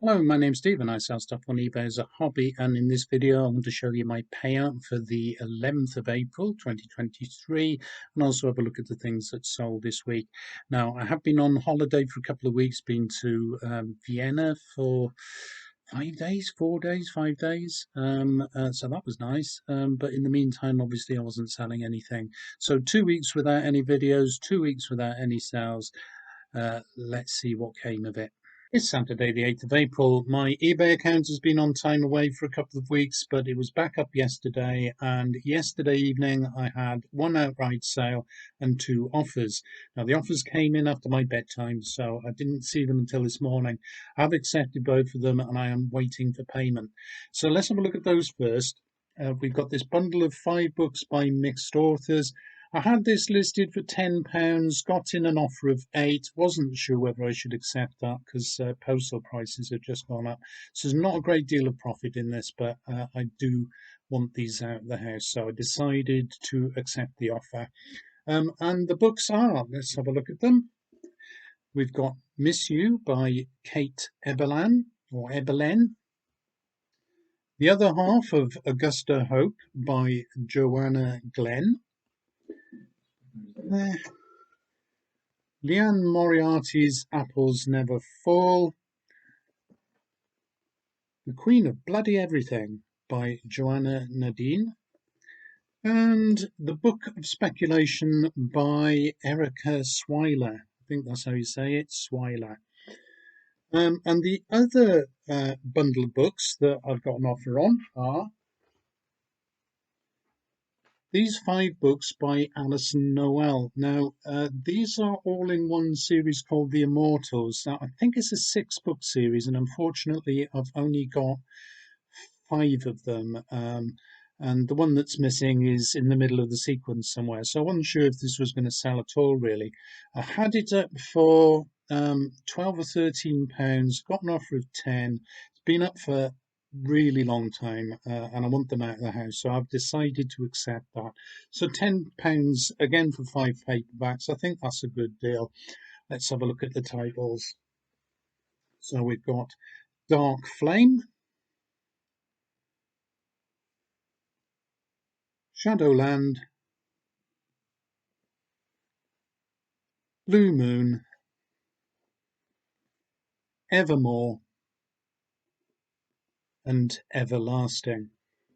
Hello, my name's Steve and I sell stuff on eBay as a hobby, and in this video I want to show you my payout for the 11th of April 2023 and also have a look at the things that sold this week. Now, I have been on holiday for a couple of weeks, been to Vienna for 5 days, 4 days, 5 days, so that was nice, but in the meantime obviously I wasn't selling anything. So 2 weeks without any videos, 2 weeks without any sales. Let's see what came of it. It's Saturday, the 8th of April. My eBay account has been on time away for a couple of weeks, but it was back up yesterday. And yesterday evening, I had one outright sale and two offers. Now, the offers came in after my bedtime, so I didn't see them until this morning. I've accepted both of them and I am waiting for payment. So let's have a look at those first. We've got this bundle of 5 books by mixed authors. I had this listed for £10, got in an offer of 8, wasn't sure whether I should accept that because postal prices have just gone up. So there's not a great deal of profit in this, but I do want these out of the house. So I decided to accept the offer. And the books are, let's have a look at them. We've got Miss You by Kate Ebelan, or Ebelen. The Other Half of Augusta Hope by Joanna Glenn. Leanne Moriarty's Apples Never Fall. The Queen of Bloody Everything by Joanna Nadine. And The Book of Speculation by Erica Swyler. I think that's how you say it, Swyler. And the other bundle of books that I've got an offer on are these 5 books by Alison Noel. Now, these are all in one series called The Immortals. Now, I think it's a 6-book series, and unfortunately, I've only got 5 of them. And the one that's missing is in the middle of the sequence somewhere. So I wasn't sure if this was going to sell at all, really. I had it up for 12 or 13 pounds, got an offer of 10. It's been up for really long time, and I want them out of the house, so I've decided to accept that. So £10 again for 5 paperbacks. I think that's a good deal. Let's have a look at the titles. So we've got Dark Flame, Shadowland, Blue Moon, Evermore, and Everlasting.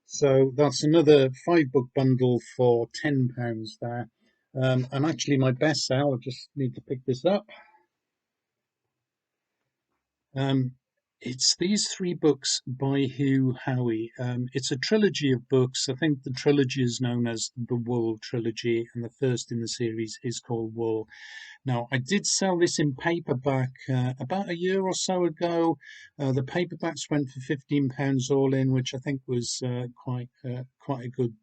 So that's another 5-book bundle for £10 there. And actually my best sale, I just need to pick this up. It's these 3 books by Hugh Howey. It's a trilogy of books. I think the trilogy is known as the World Trilogy, and the first in the series is called Wool. Now, I did sell this in paperback about a year or so ago. The paperbacks went for £15 all in, which I think was quite a good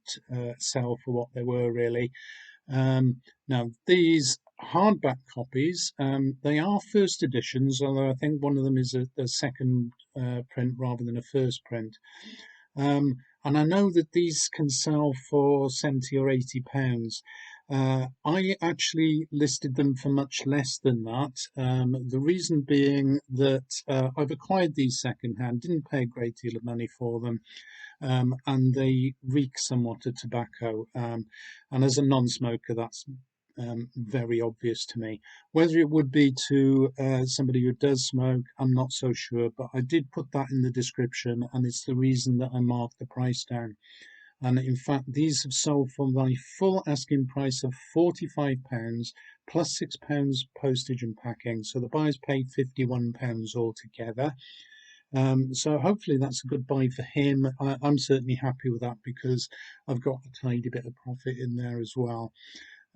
sell for what they were, really. Now, these hardback copies, they are first editions, although I think one of them is a second print rather than a first print. And I know that these can sell for 70 or 80 pounds. I actually listed them for much less than that. The reason being that I've acquired these secondhand, didn't pay a great deal of money for them. And they reek somewhat of tobacco. And as a non-smoker, that's very obvious to me. Whether it would be to somebody who does smoke, I'm not so sure, but I did put that in the description, and it's the reason that I marked the price down. And in fact, these have sold for my full asking price of £45 plus £6 postage and packing. So the buyers paid £51 altogether. So hopefully that's a good buy for him. I'm certainly happy with that because I've got a tiny bit of profit in there as well.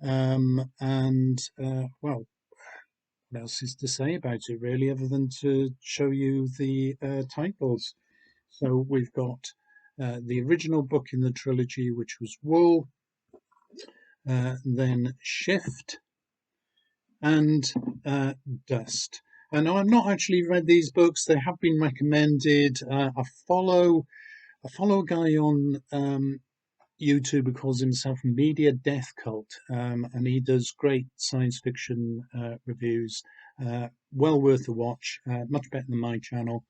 Well, what else is to say about it really, other than to show you the titles. So we've got the original book in the trilogy, which was Wool, then Shift, and Dust. And I've not actually read these books. They have been recommended. I follow a guy on YouTube who calls himself Media Death Cult, and he does great science fiction reviews. Well worth a watch, much better than my channel.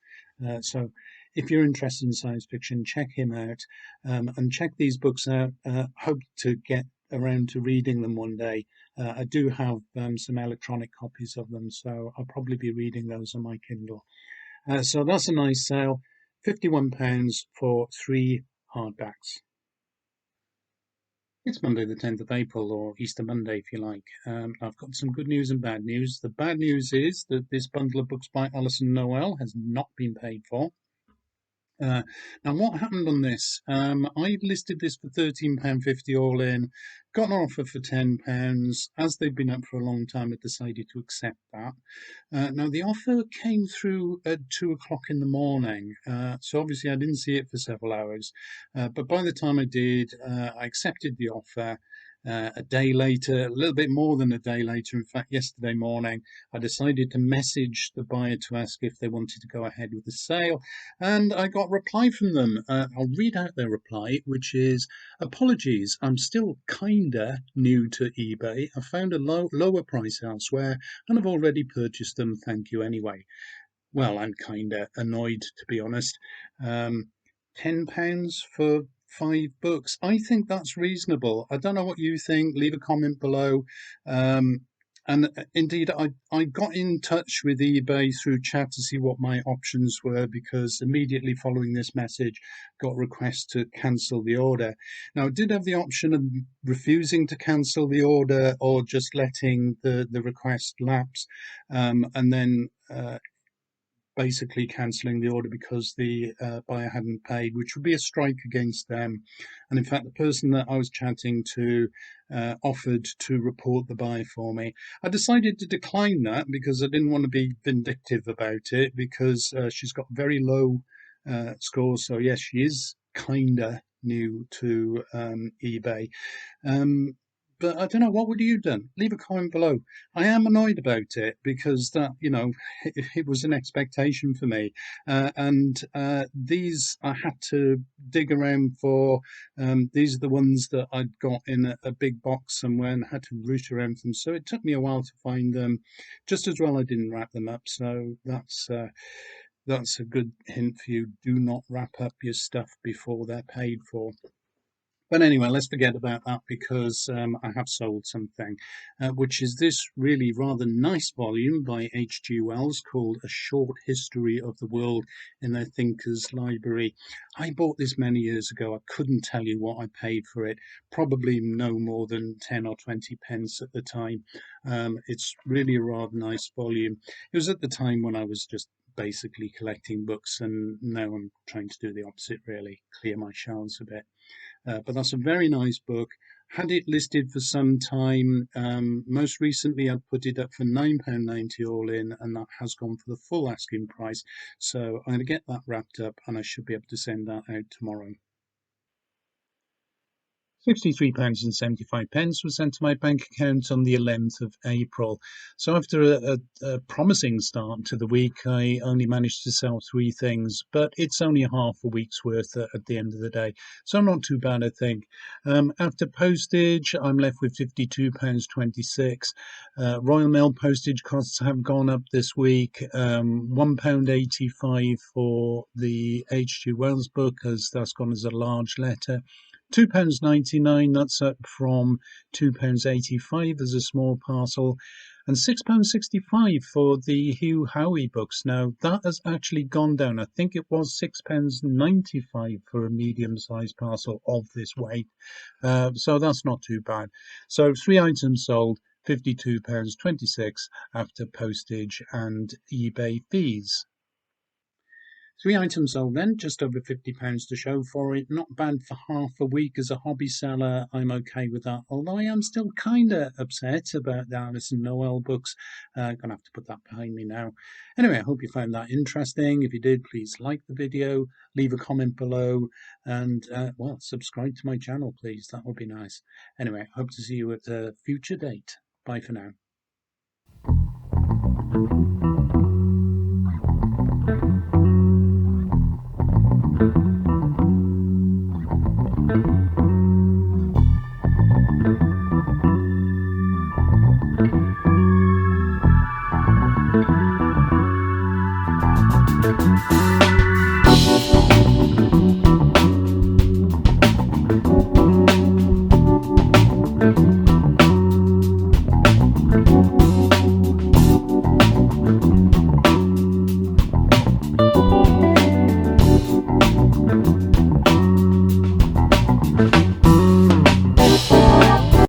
So if you're interested in science fiction, check him out, and check these books out. Hope to get around to reading them one day. I do have some electronic copies of them, so I'll probably be reading those on my Kindle. So that's a nice sale. £51 for 3 hardbacks. It's Monday, the 10th of April, or Easter Monday, if you like. I've got some good news and bad news. The bad news is that this bundle of books by Alison Noel has not been paid for. Uh, Now, what happened on this? I listed this for £13.50 all in, got an offer for £10. As they've been up for a long time, I decided to accept that. Now, the offer came through at 2 o'clock in the morning, so obviously I didn't see it for several hours. But by the time I did, I accepted the offer. A day later, a little bit more than a day later, in fact, yesterday morning, I decided to message the buyer to ask if they wanted to go ahead with the sale, and I got a reply from them. I'll read out their reply, which is: apologies, I'm still kinda new to eBay. I found a lower price elsewhere and I've already purchased them. Thank you anyway. Well, I'm kind of annoyed, to be honest. £10 for 5 books. I think that's reasonable. I don't know what you think. Leave a comment below. And indeed, I got in touch with eBay through chat to see what my options were, because immediately following this message, got a request to cancel the order. Now, I did have the option of refusing to cancel the order or just letting the request lapse, and then basically cancelling the order because the buyer hadn't paid, which would be a strike against them. And in fact, the person that I was chatting to offered to report the buyer for me. I decided to decline that because I didn't want to be vindictive about it, because she's got very low scores. So yes, she is kinda new to eBay. Um, but I don't know, what would you done? Leave a comment below. I am annoyed about it because that, it was an expectation for me. And these I had to dig around for. These are the ones that I'd got in a big box somewhere and had to root around for them. So it took me a while to find them. Just as well I didn't wrap them up. So that's a good hint for you. Do not wrap up your stuff before they're paid for. But anyway, let's forget about that, because I have sold something, which is this really rather nice volume by H.G. Wells called A Short History of the World in their Thinkers Library. I bought this many years ago. I couldn't tell you what I paid for it, probably no more than 10 or 20 pence at the time. It's really a rather nice volume. It was at the time when I was just basically collecting books, and now I'm trying to do the opposite, really, clear my shelves a bit. But that's a very nice book. Had it listed for some time. Most recently, I put it up for £9.90 all in, and that has gone for the full asking price. So I'm going to get that wrapped up, and I should be able to send that out tomorrow. £63.75 was sent to my bank account on the 11th of April. So after a promising start to the week, I only managed to sell 3 things, but it's only half a week's worth at the end of the day. So not too bad, I think. After postage, I'm left with £52.26. Royal Mail postage costs have gone up this week. £1.85 for the H.G. Wells book, as that's gone as a large letter. £2.99, that's up from £2.85 as a small parcel, and £6.65 for the Hugh Howey books. Now, that has actually gone down. I think it was £6.95 for a medium-sized parcel of this weight. So that's not too bad. So 3 items sold, £52.26 after postage and eBay fees. 3 items sold then, just over £50 to show for it. Not bad for half a week as a hobby seller. I'm okay with that, although I am still kind of upset about the Alison Noel books. Gonna have to put that behind me now. Anyway, I hope you found that interesting. If you did, please like the video, leave a comment below, and well, subscribe to my channel, please. That would be nice. Anyway, hope to see you at a future date. Bye for now.